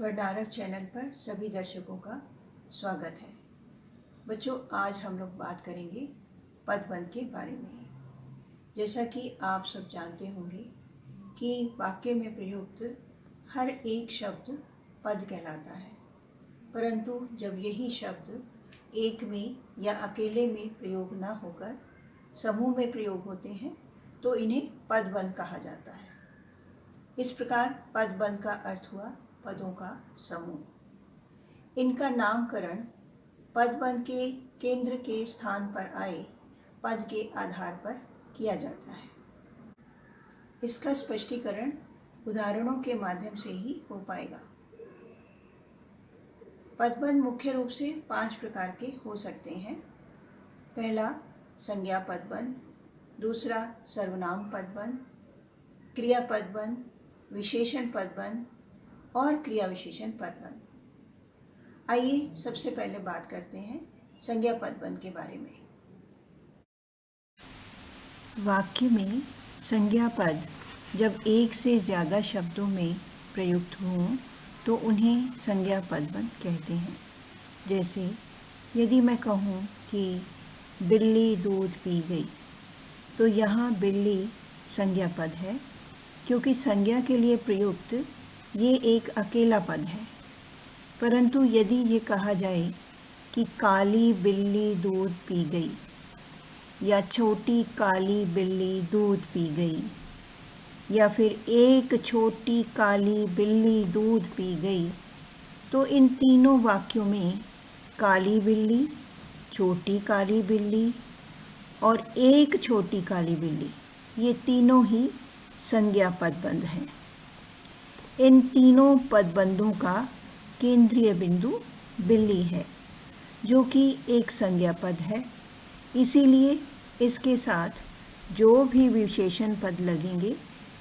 वर्णारव channel पर सभी दर्शकों का स्वागत है। बच्चों, आज हम लोग बात करेंगे पदबंध के बारे में। जैसा कि आप सब जानते होंगे कि वाक्य में प्रयुक्त हर एक शब्द पद कहलाता है, परंतु जब यही शब्द एक में या अकेले में प्रयोग न होकर समूह में प्रयोग होते हैं तो इन्हें पदबंध कहा जाता है। इस प्रकार पदबंध का अर्थ हुआ पदों का समूह। इनका नामकरण पदबंध के केंद्र के स्थान पर आए पद के आधार पर किया जाता है। इसका स्पष्टीकरण उदाहरणों के माध्यम से ही हो पाएगा। पदबंध मुख्य रूप से 5 प्रकार के हो सकते हैं। पहला संज्ञा पदबंध, दूसरा सर्वनाम पदबंध, क्रिया पदबंध, विशेषण पदबंध और क्रिया विशेषण पदबंध। आइए सबसे पहले बात करते हैं संज्ञा पदबंध के बारे में। वाक्य में संज्ञा पद जब एक से ज़्यादा शब्दों में प्रयुक्त हों तो उन्हें संज्ञा पदबंध कहते हैं। जैसे यदि मैं कहूँ कि बिल्ली दूध पी गई, तो यहाँ बिल्ली संज्ञा पद है, क्योंकि संज्ञा के लिए प्रयुक्त ये एक अकेला पद है। परंतु यदि ये कहा जाए कि काली बिल्ली दूध पी गई या छोटी काली बिल्ली दूध पी गई या फिर एक छोटी काली बिल्ली दूध पी गई, तो इन तीनों वाक्यों में काली बिल्ली, छोटी काली बिल्ली और एक छोटी काली बिल्ली, ये तीनों ही संज्ञा पदबंध हैं। इन तीनों पदबंधों का केंद्रीय बिंदु बिल्ली है, जो कि एक संज्ञा पद है। इसीलिए इसके साथ जो भी विशेषण पद लगेंगे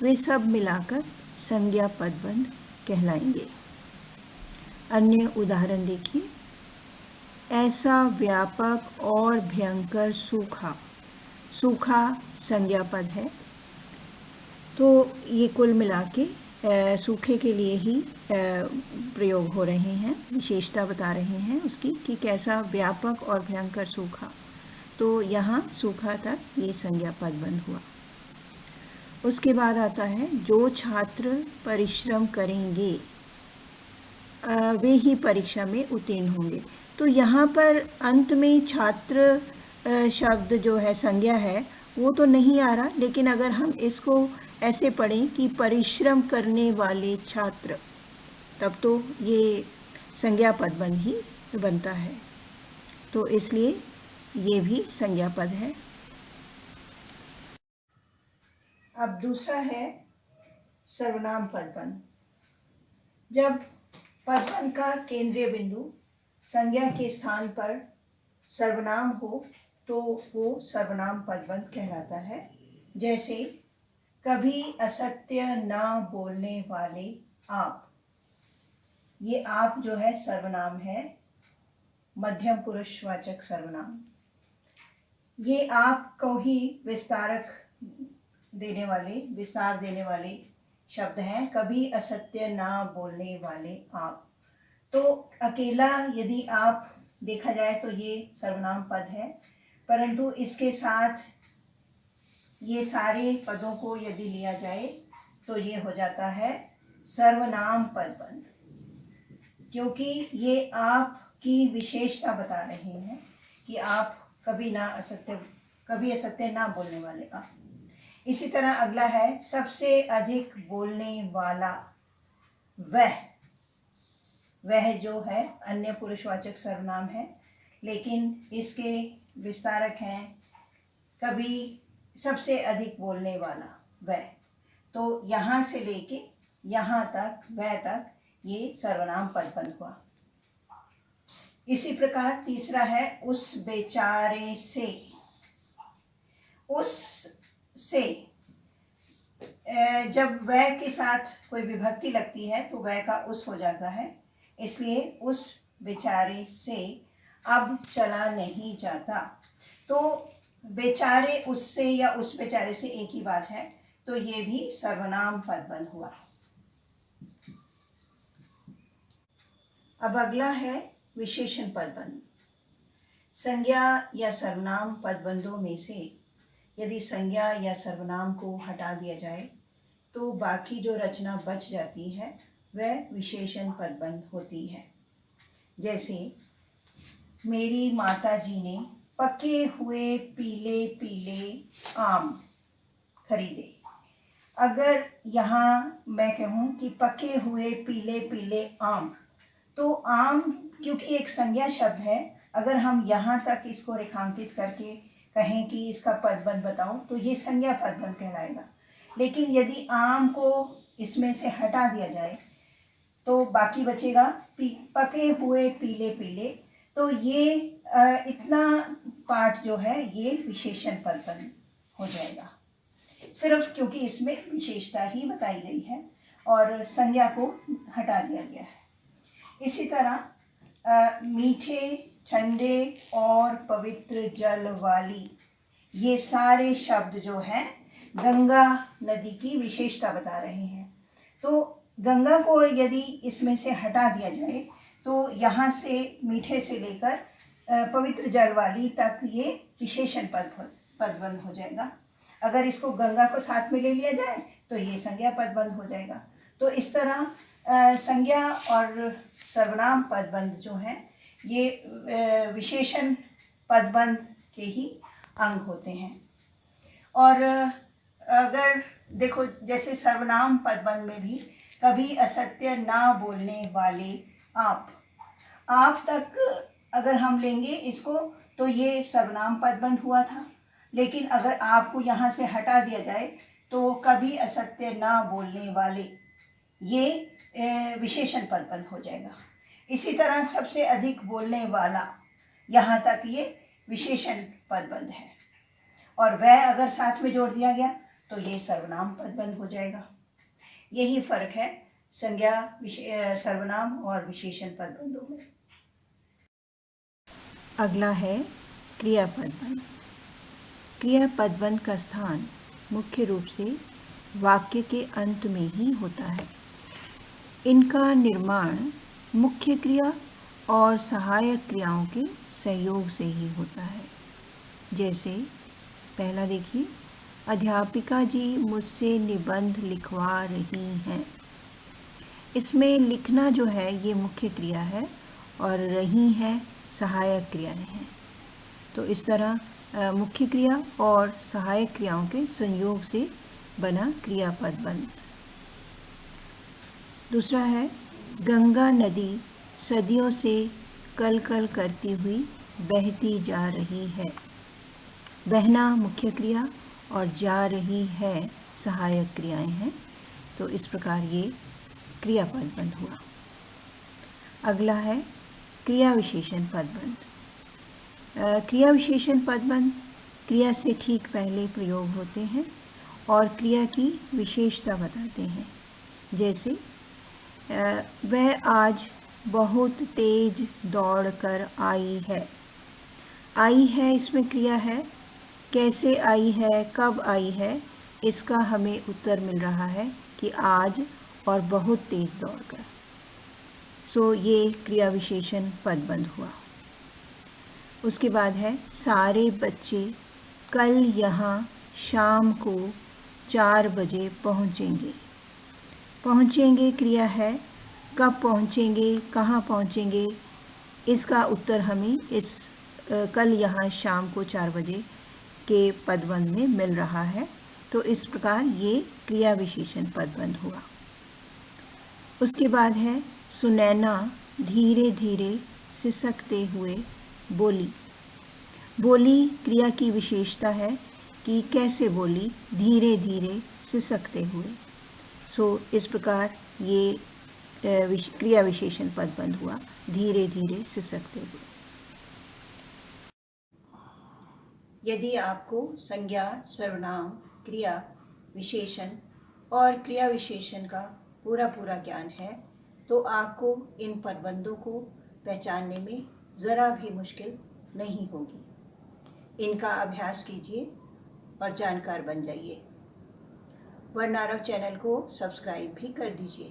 वे सब मिलाकर संज्ञा पदबंध कहलाएंगे। अन्य उदाहरण देखिए। ऐसा व्यापक और भयंकर सूखा, सूखा संज्ञा पद है, तो ये कुल मिला के सूखे के लिए ही प्रयोग हो रहे हैं, विशेषता बता रहे हैं उसकी कि कैसा व्यापक और भयंकर सूखा। तो यहाँ सूखा तक ये संज्ञा पदबंध हुआ। उसके बाद आता है जो छात्र परिश्रम करेंगे वे ही परीक्षा में उत्तीर्ण होंगे। तो यहाँ पर अंत में छात्र शब्द जो है संज्ञा है वो तो नहीं आ रहा, लेकिन अगर हम इसको ऐसे पढ़ें कि परिश्रम करने वाले छात्र, तब तो ये संज्ञा पदबंध ही बनता है। तो इसलिए ये भी संज्ञा पद है। अब दूसरा है सर्वनाम पदबंध। जब पदबंध का केंद्रीय बिंदु संज्ञा के स्थान पर सर्वनाम हो तो वो सर्वनाम पदबंध कहलाता है। जैसे कभी असत्य ना बोलने वाले आप। ये आप जो है सर्वनाम है, मध्यम पुरुषवाचक सर्वनाम। ये आप को ही विस्तार देने वाले शब्द हैं। कभी असत्य ना बोलने वाले आप। तो अकेला यदि आप देखा जाए तो ये सर्वनाम पद है, परंतु इसके साथ ये सारे पदों को यदि लिया जाए तो ये हो जाता है सर्वनाम पदबंध, क्योंकि ये आप की विशेषता बता रहे हैं कि आप कभी असत्य ना बोलने वाले आप। इसी तरह अगला है सबसे अधिक बोलने वाला वह जो है अन्य पुरुषवाचक सर्वनाम है, लेकिन इसके विस्तारक हैं कभी सबसे अधिक बोलने वाला वह। तो यहाँ से लेके यहाँ तक, वह तक, ये सर्वनाम पदबंध हुआ। इसी प्रकार तीसरा है उस बेचारे से। उस से जब वह के साथ कोई विभक्ति लगती है तो वह का उस हो जाता है, इसलिए उस बेचारे से अब चला नहीं जाता। तो बेचारे उससे या उस बेचारे से एक ही बात है, तो ये भी सर्वनाम पदबंध हुआ। अब अगला है विशेषण पदबंध। संज्ञा या सर्वनाम पदबंधों में से यदि संज्ञा या सर्वनाम को हटा दिया जाए तो बाकी जो रचना बच जाती है वह विशेषण पदबंध होती है। जैसे मेरी माताजी ने पके हुए पीले पीले आम खरीदे। अगर यहाँ मैं कहूँ कि पके हुए पीले पीले आम, तो आम क्योंकि एक संज्ञा शब्द है, अगर हम यहाँ तक इसको रेखांकित करके कहें कि इसका पदबंध बताओ तो ये संज्ञा पदबंध कहलाएगा। लेकिन यदि आम को इसमें से हटा दिया जाए तो बाकी बचेगा पके हुए पीले पीले, तो ये इतना पार्ट जो है ये विशेषण पदबंध हो जाएगा, सिर्फ क्योंकि इसमें विशेषता ही बताई गई है और संज्ञा को हटा दिया गया है। इसी तरह मीठे ठंडे और पवित्र जल वाली, ये सारे शब्द जो हैं गंगा नदी की विशेषता बता रहे हैं। तो गंगा को यदि इसमें से हटा दिया जाए तो यहाँ से मीठे से लेकर पवित्र जल वाली तक ये विशेषण पदबंध हो जाएगा। अगर इसको गंगा को साथ में ले लिया जाए तो ये संज्ञा पदबंध हो जाएगा। तो इस तरह संज्ञा और सर्वनाम पदबंध जो हैं ये विशेषण पदबंध के ही अंग होते हैं। और अगर देखो जैसे सर्वनाम पदबंध में भी कभी असत्य ना बोलने वाले आप तक अगर हम लेंगे इसको तो ये सर्वनाम पदबंध हुआ था। लेकिन अगर आपको यहाँ से हटा दिया जाए तो कभी असत्य ना बोलने वाले, ये विशेषण पदबंध हो जाएगा। इसी तरह सबसे अधिक बोलने वाला, यहाँ तक ये विशेषण पदबंध है। और वह अगर साथ में जोड़ दिया गया तो ये सर्वनाम पदबंध हो जाएगा। यही फर्क है संज्ञा सर्वनाम और विशेषण पदबंधों में। अगला है क्रिया पदबंध। क्रिया पदबंध का स्थान मुख्य रूप से वाक्य के अंत में ही होता है। इनका निर्माण मुख्य क्रिया और सहायक क्रियाओं के सहयोग से ही होता है। जैसे पहला देखिए, अध्यापिका जी मुझसे निबंध लिखवा रही हैं। इसमें लिखना जो है ये मुख्य क्रिया है और रही हैं सहायक क्रियाएं हैं। तो इस तरह मुख्य क्रिया और सहायक क्रियाओं के संयोग से बना क्रिया पदबंध। दूसरा है, गंगा नदी सदियों से कल कल करती हुई बहती जा रही है। बहना मुख्य क्रिया और जा रही है सहायक क्रियाएं हैं। तो इस प्रकार ये क्रिया पदबंध हुआ। अगला है क्रिया विशेषण पदबंध। क्रिया विशेषण पदबंध क्रिया से ठीक पहले प्रयोग होते हैं और क्रिया की विशेषता बताते हैं। जैसे वह आज बहुत तेज दौड़ कर आई है। आई है इसमें क्रिया है, कैसे आई है, कब आई है, इसका हमें उत्तर मिल रहा है कि आज और बहुत तेज दौड़कर। सो ये क्रिया विशेषण पदबंध हुआ। उसके बाद है, सारे बच्चे कल यहाँ शाम को 4 बजे पहुँचेंगे। पहुँचेंगे क्रिया है, कब पहुँचेंगे, कहाँ पहुँचेंगे, इसका उत्तर हमें इस कल यहाँ शाम को 4 बजे के पदबंध में मिल रहा है। तो इस प्रकार ये क्रिया विशेषण पदबंध हुआ। उसके बाद है, सुनैना धीरे धीरे सिसकते हुए बोली। बोली क्रिया की विशेषता है कि कैसे बोली, धीरे धीरे सिसकते हुए। सो इस प्रकार ये क्रिया विशेषण पदबंध हुआ, धीरे धीरे सिसकते हुए। यदि आपको संज्ञा, सर्वनाम, क्रिया विशेषण और क्रिया विशेषण का पूरा ज्ञान है तो आपको इन पदबंधों को पहचानने में ज़रा भी मुश्किल नहीं होगी। इनका अभ्यास कीजिए और जानकार बन जाइए। वर्णारव चैनल को सब्सक्राइब भी कर दीजिए।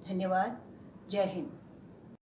धन्यवाद। जय हिंद।